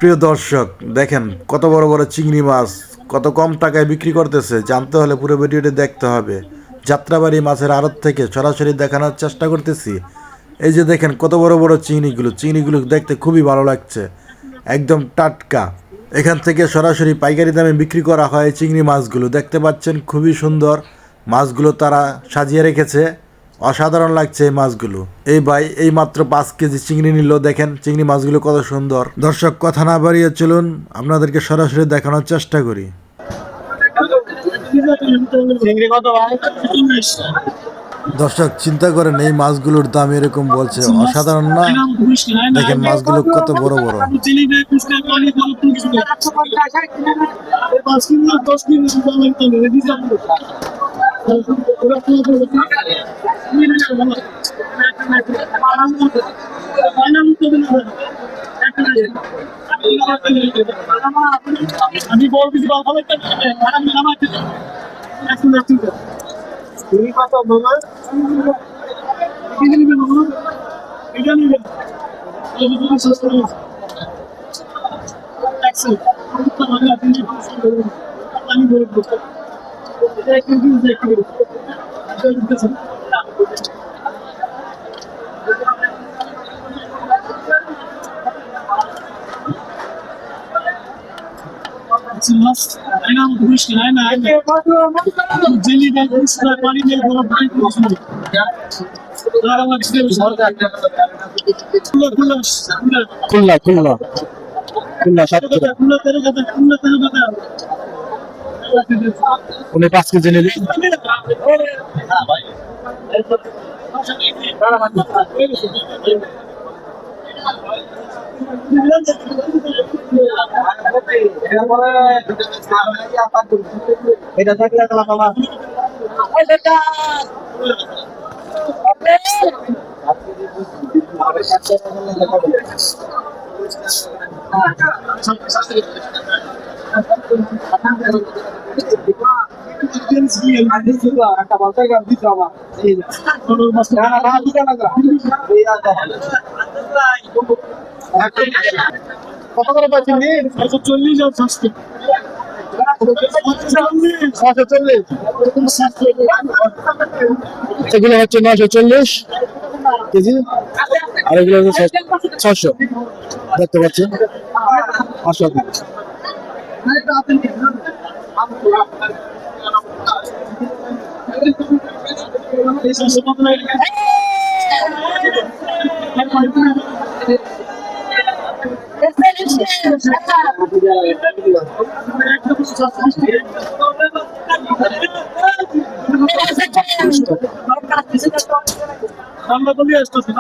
প্রিয় দর্শক, দেখেন কত বড় বড় চিংড়ি মাছ কত কম টাকায় বিক্রি করতেছে। জানতে হলে পুরো ভিডিওটি দেখতে হবে। যাত্রাবাড়ি মাছের আড়ত থেকে সরাসরি দেখানোর চেষ্টা করতেছি। এই যে দেখেন কত বড় বড় চিংড়িগুলো দেখতে খুবই ভালো লাগছে, একদম টাটকা। এখান থেকে সরাসরি পাইকারি দামে বিক্রি করা হয় চিংড়ি মাছগুলো। দেখতে পাচ্ছেন খুবই সুন্দর মাছগুলো তারা সাজিয়ে রেখেছে। অসাধারণ লাগছে এই মাছগুলো। এই ভাই এই মাত্র 5 কেজি চিংড়ি নিল। দেখেন চিংড়ি মাছগুলো কত সুন্দর। দর্শক, কথা না বাড়িয়ে চলুন আপনাদেরকে সরাসরি দেখানোর চেষ্টা করি। দর্শক, চিন্তা করেন এই মাছগুলোর দাম এরকম বলছে, অসাধারণ না? দেখেন মাছগুলো কত বড় বড়। আমি বলছি তুমি কত মামা নিবে মামা এটা নিবে আমি বলবো এটা একটু Einer durch kleine Jelly da ist da पानी में बोला पानी को उसमें दारा लगते हैं कुल्ला सात कुल्ला तेरे बता उन्हें 5 केजी ले ली এটা থাকলে বাবা কত করে পাচ্ছেন 140 আর 60 এগুলো হচ্ছে 940 কেজি আর এগুলো হচ্ছে 600 দেখতে পাচ্ছেন 500 আমরা বলি আসতেছি